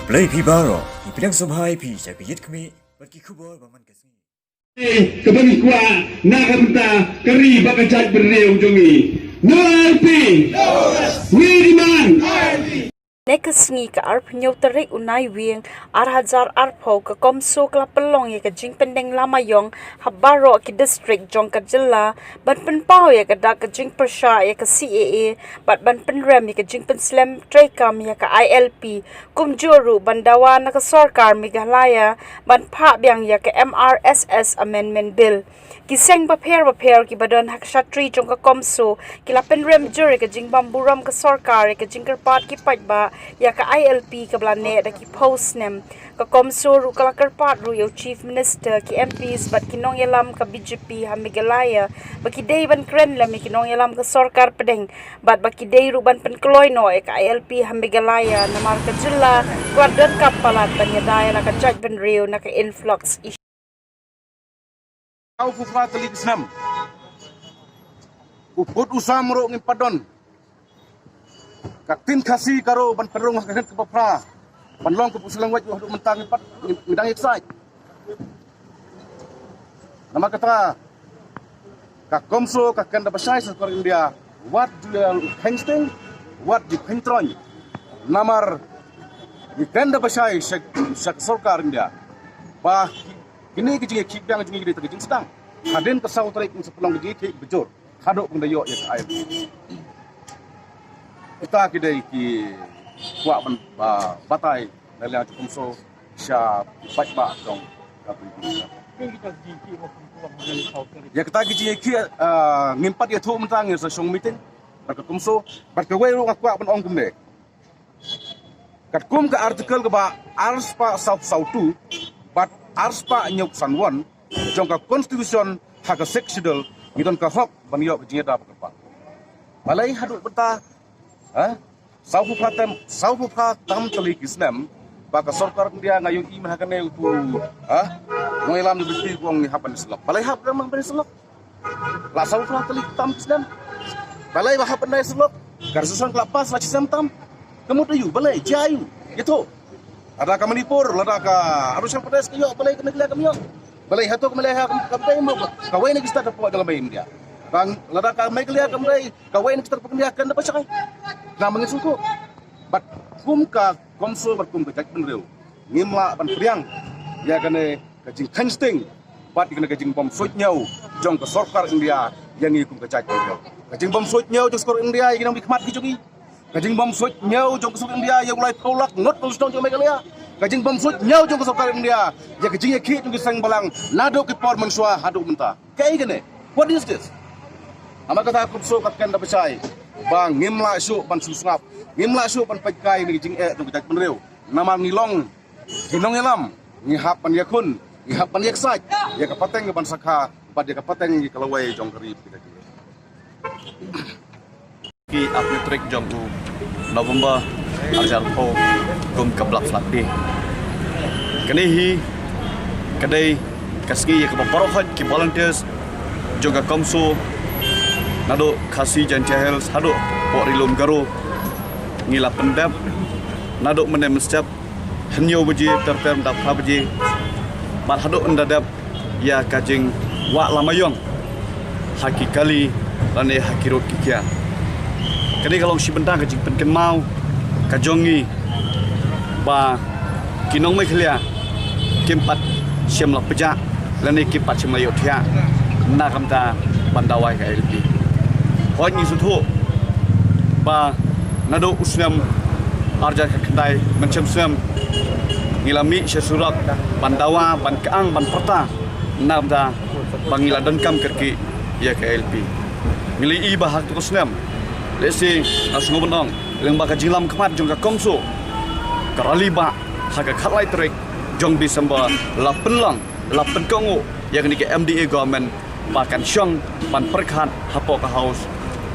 Play Pibaro, Ipidang Subhai Pi, Chapit Kmi, but Kikubo, Baman Kasi. Kabang kwa nakapita kari bakajat berneu jongi no RP we demand Nekasngi ka arp nyotari unai wing arhajar arpo ka komso kla pelong ya ka jing pendeng lama yong habaro ki district jong ka jilla ban pen pau ya ka dak ka jing persha ya ka CAA bat ban pen rem ya ka jing pen slam trekam ya ka ILP kum juru bandawa na ka sarkar Meghalaya ban pha byang ya ka MRSS amendment bill kiseng baper ki badan hak shatri jong ka komso kila pen rem jure ka jing bamburam ka sarkar ya ka jing karpat ki pajba ya ka ILP ka blane da ki post nem ka komso ru kala karpat ru yo chief minister ki MPs bat kinong yalam ka BJP ha Meghalaya baki day ban kren lam kinong yalam ka sarkar pedeng bat baki day ru ban pen kloy no ka ILP ha Meghalaya na mar ka jilla kwadran kapalat ban yadaya na ka judge ban rio na ka influx Kau fufra telik senam. Uput usam ro ngin padon. Kaktin kasih karo ban perung hakan ke bapra. Ban long ke pusulang waj wahdu mentang empat midang eksai. Nama kata kak komso kakkan dapat syai sekor India. What do you hangsting? What di pentron? Namar di kanda dapat syai syak sorkar India. Bah kini kecing kip yang kecing kita kecing sedang. Hadin kesau tarik sepelong kecing bejor. Hadok pun dayo ya air. Kita kidai ki kuat batai dari yang cukup so sya baik dong. Ya kita kecing ki ngimpat ya tu mentang ya sesiong meeting. Berkekum so berkewai rumah kuat pun ong kumde. Katkum ke artikel ke ba arspa sautu but arspa nyok sanwan jongka konstitusion hak seksual ngidon ka hok banyo jingeda pakapa balai hadut beta saufu tam telik Islam baka sarkar dia ngayung i mahakane utu ngoilam ni besti wong ni hapan Islam balai hap memang ben Islam la saufu telik tam Islam balai ba hapan dai Islam garsusan kelapas la cisam tam kamu tu balai jayu gitu ada ka Manipur, lada ka Arunachal Pradesh kayo, balay ka nagla kami yo. Balay hatok malay ha kamday mo. Kaway nagista ka po dalam bayim dia. Kang lada ka Meghalaya kamday, kaway nagista pa kami kan dapat sakay. Na mangin suko. But kum ka komso bat kum ka benrew. Ngimla ban priang. Ya kane kajing kansting. Bat kane kajing bom sut nyau jong ka sarkar India yang ikum ka chat yo. Kajing bom sut nyau jong sarkar India yang bikmat ki jogi. Kajing bom sut nyau jong kasar India yang mulai tolak not konstitusi jong Meghalaya. Kajing bom sut nyau jong kasar India ya kajing ki jong sang balang nado ki por mansua hadu menta. Kai gane. What is this? Ama kata aku so katkan da pesai. Bang ngimla su ban susngap. Ngimla su ban paikai ni jing jong kajak menreu. Nama ngilong kinong elam ngihap pan yakun ngihap pan yaksaj ya kapateng ban sakha bad ya kapateng ni kalawai jong karib kita ki apni trek jom tu November arjal po kum kablak flatdi kani hi kadai kaski ya kaparohat ki volunteers juga komso nado khasi jan chahel hado pori lom garo ngila pendap nado menem step henyo beji terpem dap beji mat hado ndadap ya kajing wa lamayong hakikali lane hakirot kikia kani kalau si bentang kajing penken mau kajongi ba kinong Meghalaya kimpat siam la peja lane kimpat siam ayodhya na kamta bandawai ka LP hoi ni suthu ba nado usnam arja kendai mencem sem ngilami sesurat bandawa ban kaang ban perta namda bangila dankam kerki ya ka LP ngili i bahak tu usnam lesi asngo benong leng baka jilam kemat jong ka komso karaliba haka khatlai trek jong Desember la penlang la penkongo yang ni ke MDA government bahkan syong ban perkhat hapo ka house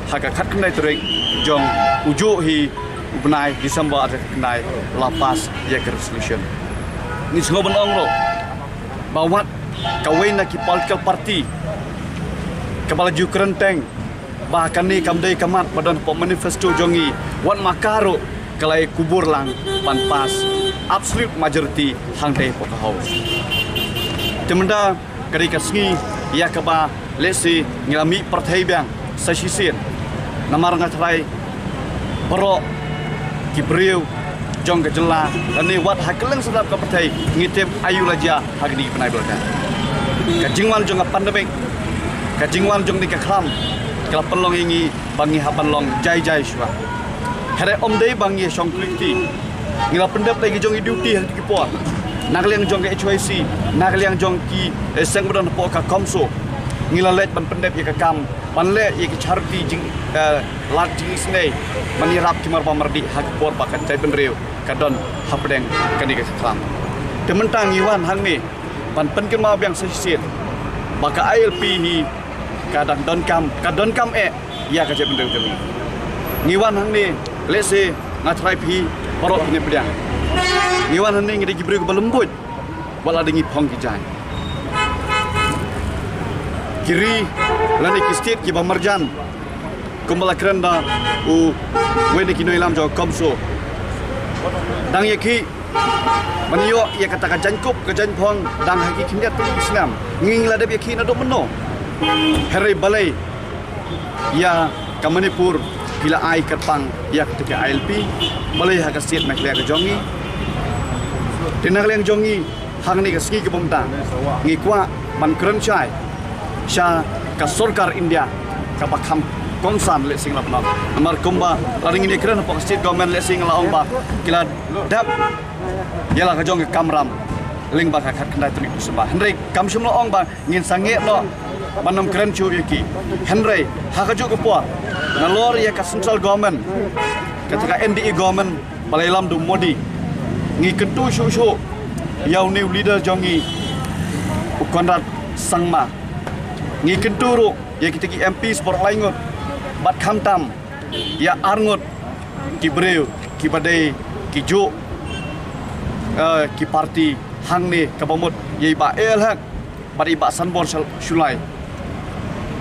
haka khat kendai trek jong ujo hi benai Desember ada kendai lapas ya ke resolution ni sngo benong lo bawat kawin na ki political party kepala ju kerenteng bahkan ni kamdai kamat badan pok manifesto jongi wan makaro kalai kubur lang pan pas absolute majority hang dei pokahau temenda kari kasngi ya kaba lesi ngilami partai bang sasisin namar ngatrai bro kibriu jong kejela dan wat hakeleng sedap ke partai ngitip ayu laja hagni penai belaka kajingwan jong pandemik kajingwan jong ni kakram kala pelong ingi bangi hapan long jai jai shwa hare omdei bangi song kliti ngila pendap lagi jong duty hari ki po nagliang jong ke HYC nagliang jong ki seng bodon po ka komso ngila let ban pendap ya ka kam ban le ya ki charti jing lat jing snei manirap ki marba mardi hak por bakat jai benreu kadon hapdeng kani ka kram tementang iwan hang ni ban penken ma biang sesit baka ILP hi kadang don kam ya ka jai benreu jami ngiwan hang ni lese ngatrai pi borok ni pedang ngiwan hang ni ngidi gibreu ka balembut wala dengi phong ki jai kiri lani ki state ki bamarjan kumbala krenda u weni ki noilam jo komso dang yaki maniyo ya kata ka jankup ka janpong dang haki kindat tu Islam nging ladab yaki na do meno herai balai ya ka Manipur bila ai katpang ya ketika ILP balai ha ka state makle ka jongi tinang jongi hang ni ka ski ki bomta ngi kwa man kren chai sha ka sarkar India ka bakham kongsan le sing lapna amar kumba laring ini kren apa state government le sing laong ba kila dap yala ka jong kamram ling ba ka khat khandai tri seba henry kam shum lo ong ba ngin sange lo manam kren chu yaki henry ha ka ju ko po na lor ya ka central government ketika NDE government balailam du modi ngi kentu shu yau new leader jongi ukonrat sangma ngi kenturu ya kita ki MP sport laingot bat khamtam ya arngot ki breu ki badai ki ju ki parti hang ni kabamut ye ba el hak bari ba sanbor sulai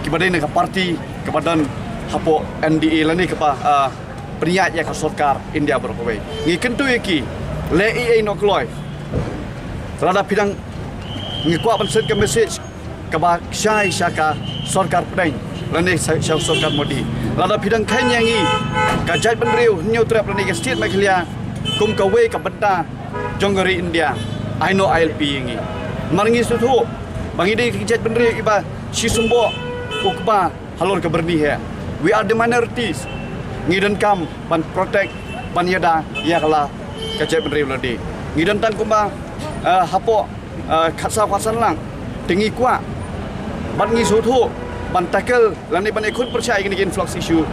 ki badai ne ka parti ke badan hapo NDA lani ke pa priat ya ka sarkar India berkawai ngi kentu ki le EA no kloi rada pidang ngi kwa ban send ke message ke ba syai syaka sarkar pedai lani syau sarkar modi rada pidang khanyangi ka jai benriu nyu trap lani ke state maklia kum ka we ka benda jonggari India I know ILP ngi maringi sutu bangi de ki jai benriu iba sisumbo ukba halor ke berni he we are the minorities ngidan kam ban protect ban yada ya kala ka jai benriu ladi ngidan tan kumba hapo khatsa kwasan lang tingi kwa ban ngi sutu ban tackle lani ban ikut percaya gini influx issue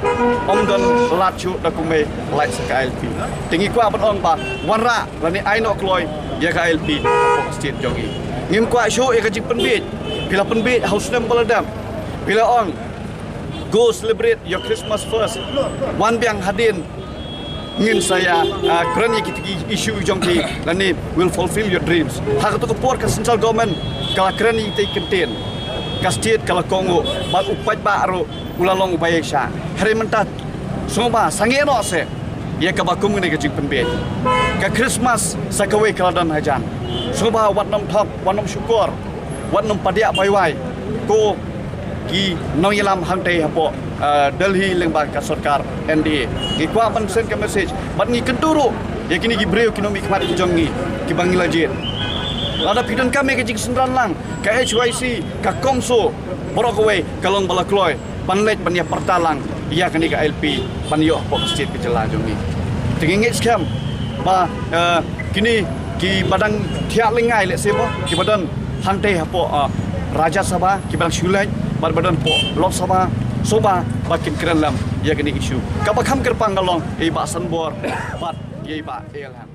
don lat chu da kume like sa ILP tingi kwa ban ong ba wanra lani I know kloi ya ka ILP state jongi ngim kwa show e ka jik penbit bila penbit house nem baladam bila ong go celebrate your Christmas first wan biang hadin ngin saya kerana kita isu jongi lani will fulfill your dreams hak tu por ka central government kala kerana kita contain kastit kala Kongo bat upat baru ulalong upaya sya hari mentat semua sange no se ya ka bakum ni ka jing penbet ka Christmas sakawe kala dan hajan semua wat nom thap wat nom syukur wat nom padia pai ko ki nong yalam hangte hapo Delhi lengba ka sarkar NDA ki kwa ban send ka message bat ngi kenturu ya kini ki breu kinomi khmat ki jongi ki bangila jet lada pidan kami ke jing sendran lang ka HYC ka Komso borokwe kalong balakloi panlet bania pertalang ia kani ka LP panyo pok state ke jela jongi tingingit scam ba kini ki badang thiak lengai le sebo ki badan hangte hapo Raja Sabha ki badang shulai badan po Lok Sabha soba bakin keren lam ya kini isu ka bakham kerpang galong e ba sanbor bat ye ba elham